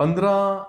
15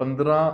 15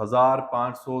1500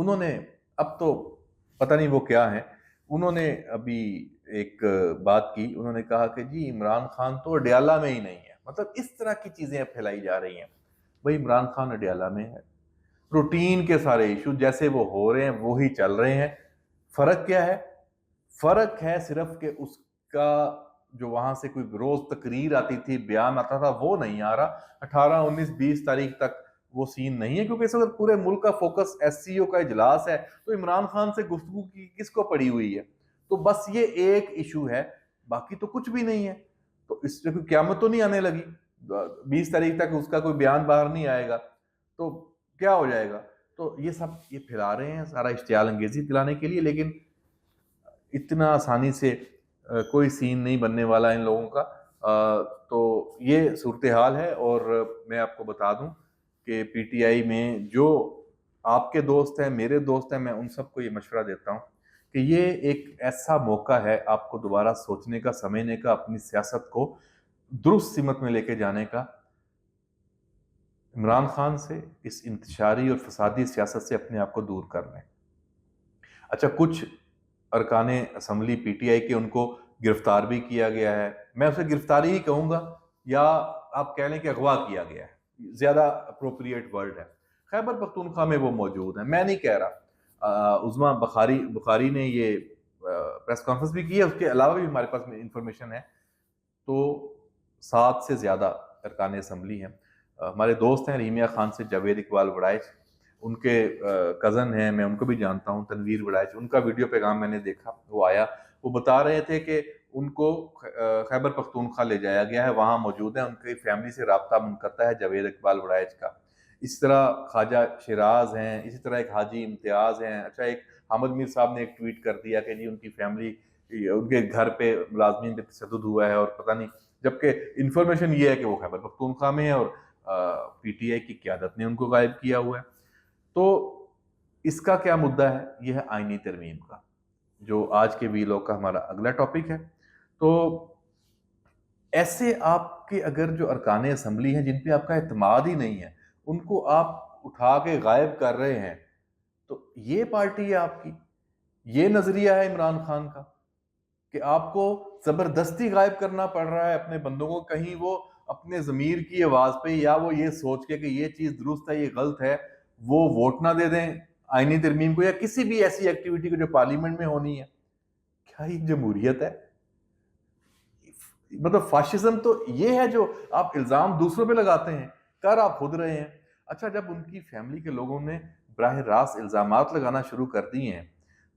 انہوں نے اب تو پتہ نہیں وہ کیا ہیں، انہوں نے ابھی ایک بات کی، انہوں نے کہا کہ جی عمران خان تو اڈیالہ میں ہی نہیں ہے. مطلب اس طرح کی چیزیں پھیلائی جا رہی ہیں. بھائی عمران خان اڈیالہ میں ہے، روٹین کے سارے ایشو جیسے وہ ہو رہے ہیں وہی چل رہے ہیں. فرق کیا ہے؟ فرق ہے صرف کہ اس کا جو وہاں سے کوئی روز تقریر آتی تھی، بیان آتا تھا، وہ نہیں آ رہا. 18 19 20 تاریخ تک وہ سین نہیں ہے، کیونکہ اس وقت پورے ملک کا فوکس ایس سی او کا اجلاس ہے. تو عمران خان سے گفتگو کی کس کو پڑی ہوئی ہے؟ تو بس یہ ایک ایشو ہے، باقی تو کچھ بھی نہیں ہے. تو اس سے کوئی قیامت تو نہیں آنے لگی. 20 تاریخ تک اس کا کوئی بیان باہر نہیں آئے گا تو کیا ہو جائے گا؟ تو یہ سب یہ پھیلا رہے ہیں سارا اشتعال انگیزی دلانے کے لیے، لیکن اتنا آسانی سے کوئی سین نہیں بننے والا ان لوگوں کا. تو یہ صورتحال ہے. اور میں آپ کو بتا دوں کہ پی ٹی آئی میں جو آپ کے دوست ہیں، میرے دوست ہیں، میں ان سب کو یہ مشورہ دیتا ہوں کہ یہ ایک ایسا موقع ہے آپ کو دوبارہ سوچنے کا، سمجھنے کا، اپنی سیاست کو درست سمت میں لے کے جانے کا. عمران خان سے، اس انتشاری اور فسادی سیاست سے اپنے آپ کو دور کر لیں. اچھا، کچھ ارکان اسمبلی پی ٹی آئی کے ان کو گرفتار بھی کیا گیا ہے. میں اسے گرفتاری ہی کہوں گا، یا آپ کہہ لیں کہ اغوا کیا گیا ہے، زیادہ اپروپریٹ ورڈ ہے. خیبر پختونخوا میں وہ موجود ہیں، میں نہیں کہہ رہا. عظمیٰ بخاری نے یہ پریس کانفرنس بھی کی ہے، اس کے علاوہ بھی ہمارے پاس انفارمیشن ہے. تو 7 سے زیادہ ارکان اسمبلی ہیں. ہمارے دوست ہیں ریمیہ خان سے جاوید اقبال وڑائچ، ان کے کزن ہیں، میں ان کو بھی جانتا ہوں، تنویر وڑائچ. ان کا ویڈیو پیغام میں نے دیکھا، وہ آیا، وہ بتا رہے تھے کہ ان کو خیبر پختونخوا لے جایا گیا ہے، وہاں موجود ہیں، ان کی فیملی سے رابطہ منقطع ہے جاوید اقبال وڑائچ کا. اس طرح خواجہ شیراز ہیں، اسی طرح ایک حاجی امتیاز ہیں. اچھا، ایک حامد میر صاحب نے ایک ٹویٹ کر دیا کہ جی ان کی فیملی، ان کے گھر پہ ملازمین پہ تشدد ہوا ہے اور پتہ نہیں، جبکہ انفارمیشن یہ ہے کہ وہ خیبر پختونخوا میں ہے اور پی ٹی آئی کی قیادت نے ان کو غائب کیا ہوا ہے. تو اس کا کیا مدعا ہے؟ یہ ہے آئینی ترمیم کا، جو آج کے وی لاگ کا ہمارا اگلا ٹاپک ہے. تو ایسے آپ کے اگر جو ارکان اسمبلی ہیں جن پہ آپ کا اعتماد ہی نہیں ہے، ان کو آپ اٹھا کے غائب کر رہے ہیں، تو یہ پارٹی ہے آپ کی، یہ نظریہ ہے عمران خان کا کہ آپ کو زبردستی غائب کرنا پڑ رہا ہے اپنے بندوں کو. کہیں وہ اپنے ضمیر کی آواز پہ، یا وہ یہ سوچ کے کہ یہ چیز درست ہے، یہ غلط ہے، وہ ووٹ نہ دے دیں آئینی ترمیم کو، یا کسی بھی ایسی ایکٹیویٹی کو جو پارلیمنٹ میں ہونی ہے. کیا یہ جمہوریت ہے؟ مطلب فاشزم تو یہ ہے جو آپ الزام دوسروں پہ لگاتے ہیں، کر آپ خود رہے ہیں. اچھا، جب ان کی فیملی کے لوگوں نے براہ راست الزامات لگانا شروع کر دیے ہیں،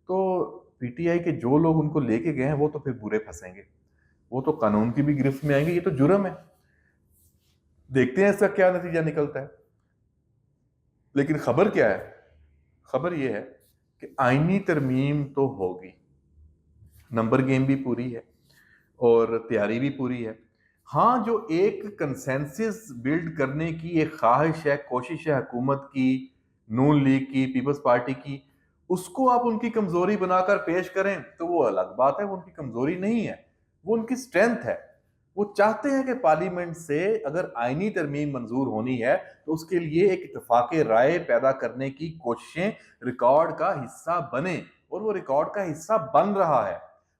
تو پی ٹی آئی کے جو لوگ ان کو لے کے گئے ہیں وہ تو پھر برے پھنسیں گے، وہ تو قانون کی بھی گرفت میں آئیں گے. یہ تو جرم ہے. دیکھتے ہیں اس کا کیا نتیجہ نکلتا ہے. لیکن خبر کیا ہے؟ خبر یہ ہے کہ آئینی ترمیم تو ہوگی، نمبر گیم بھی پوری ہے اور تیاری بھی پوری ہے. ہاں، جو ایک کنسنسس بلڈ کرنے کی ایک خواہش ہے، کوشش ہے حکومت کی، نون لیگ کی، پیپلز پارٹی کی، اس کو آپ ان کی کمزوری بنا کر پیش کریں تو وہ الگ بات ہے. وہ ان کی کمزوری نہیں ہے، وہ ان کی سٹرینتھ ہے. وہ چاہتے ہیں کہ پارلیمنٹ سے اگر آئینی ترمیم منظور ہونی ہے تو اس کے لیے ایک اتفاق رائے پیدا کرنے کی کوششیں ریکارڈ کا حصہ بنیں، اور وہ ریکارڈ کا حصہ بن رہا ہے.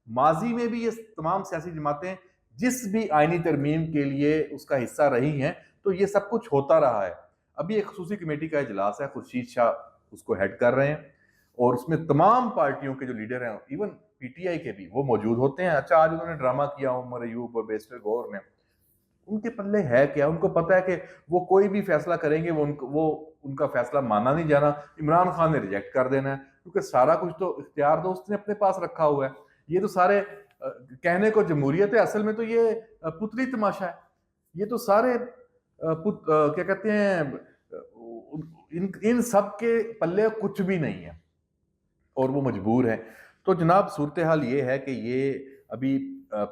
ماضی میں بھی یہ تمام سیاسی جماعتیں جس بھی آئینی ترمیم کے لیے اس کا حصہ رہی ہیں، تو یہ سب کچھ ہوتا رہا ہے. ابھی ایک خصوصی کمیٹی کا اجلاس ہے، خورشید شاہ اس کو ہیڈ کر رہے ہیں، اور اس میں تمام پارٹیوں کے جو لیڈر ہیں، ایون پی ٹی آئی کے بھی، وہ موجود ہوتے ہیں. اچھا، آج انہوں نے ڈرامہ کیا عمر ایوب اور بیسٹر گور نے، ان کے پلے ہے کیا؟ ان کو پتا ہے کہ وہ کوئی بھی فیصلہ کریں گے، وہ ان کا فیصلہ مانا نہیں جانا، عمران خان نے ریجیکٹ کر دینا ہے، کیونکہ سارا کچھ تو اختیار تو اس نے اپنے پاس رکھا ہوا ہے. یہ تو سارے کہنے کو جمہوریت ہے، اصل میں تو یہ پتلی تماشا ہے. یہ تو سارے کیا کہتے ہیں، ان سب کے پلے کچھ بھی نہیں ہے، اور وہ مجبور ہیں. تو جناب، صورتحال یہ ہے کہ یہ ابھی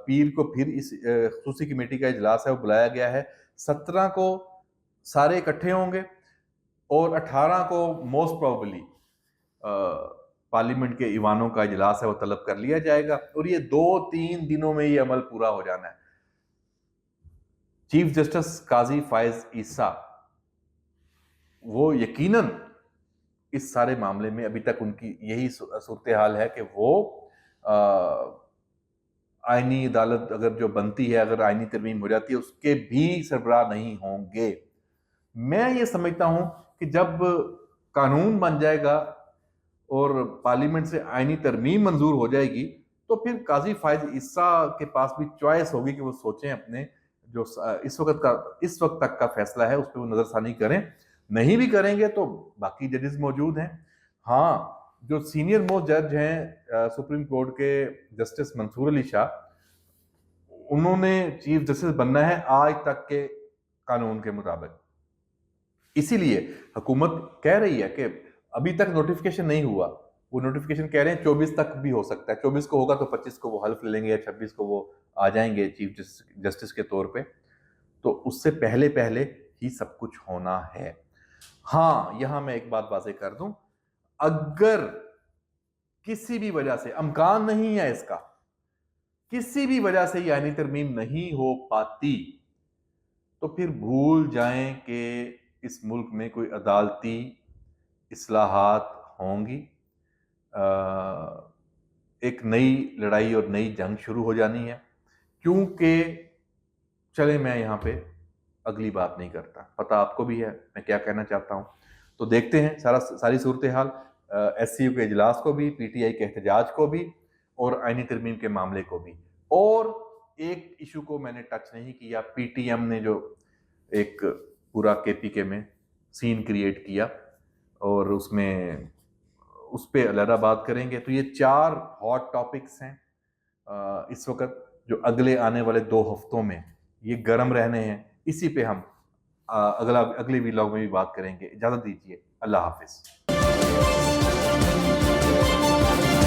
پیر کو پھر اس خصوصی کمیٹی کا اجلاس ہے، وہ بلایا گیا ہے. 17 کو سارے اکٹھے ہوں گے، اور 18 کو موسٹ پروبلی پارلیمنٹ کے ایوانوں کا اجلاس ہے، وہ طلب کر لیا جائے گا، اور یہ 2-3 دنوں میں یہ عمل پورا ہو جانا ہے. چیف جسٹس قاضی فائز عیسیٰ وہ یقیناً اس سارے معاملے میں ابھی تک ان کی یہی صورتحال ہے کہ وہ آئینی عدالت اگر جو بنتی ہے، اگر آئینی ترمیم ہو جاتی ہے، اس کے بھی سربراہ نہیں ہوں گے۔ میں یہ سمجھتا ہوں کہ جب قانون بن جائے گا اور پارلیمنٹ سے آئینی ترمیم منظور ہو جائے گی تو پھر قاضی فائز عیسیٰ کے پاس بھی چوائس ہوگی کہ وہ سوچیں اپنے جو اس وقت تک کا فیصلہ ہے اس پہ وہ نظر ثانی کریں۔ نہیں بھی کریں گے تو باقی ججز موجود ہیں۔ ہاں، جو سینئر موسٹ جج ہیں سپریم کورٹ کے جسٹس منصور علی شاہ، انہوں نے چیف جسٹس بننا ہے آج تک کے قانون کے مطابق۔ اسی لیے حکومت کہہ رہی ہے کہ ابھی تک نوٹیفیکیشن نہیں ہوا، وہ نوٹیفیکیشن کہہ رہے ہیں 24 تک بھی ہو سکتا ہے، 24 کو ہوگا تو 25 کو وہ حلف لے لیں گے یا 26 کو وہ آ جائیں گے چیف جسٹس کے طور پہ، تو اس سے پہلے ہی سب کچھ ہونا ہے۔ ہاں، یہاں میں ایک بات واضح کر دوں، اگر کسی بھی وجہ سے، امکان نہیں ہے اس کا، کسی بھی وجہ سے یہ آئینی ترمیم نہیں ہو پاتی تو پھر بھول جائیں کہ اس ملک میں کوئی عدالتی اصلاحات ہوں گی، ایک نئی لڑائی اور نئی جنگ شروع ہو جانی ہے۔ کیونکہ چلے میں یہاں پہ اگلی بات نہیں کرتا، پتہ آپ کو بھی ہے میں کیا کہنا چاہتا ہوں، تو دیکھتے ہیں ساری صورتحال، ایس سی یو کے اجلاس کو بھی، پی ٹی آئی کے احتجاج کو بھی، اور آئینی ترمیم کے معاملے کو بھی۔ اور ایک ایشو کو میں نے ٹچ نہیں کیا، پی ٹی ایم نے جو ایک پورا کے پی کے میں سین کریٹ کیا، اور اس پہ علیحدہ بات کریں گے۔ تو یہ 4 ہاٹ ٹاپکس ہیں اس وقت، جو اگلے آنے والے 2 ہفتوں میں یہ گرم رہنے ہیں۔ اسی پہ ہم اگلے ویلاگ میں بھی بات کریں گے۔ اجازت دیجیے، اللہ حافظ۔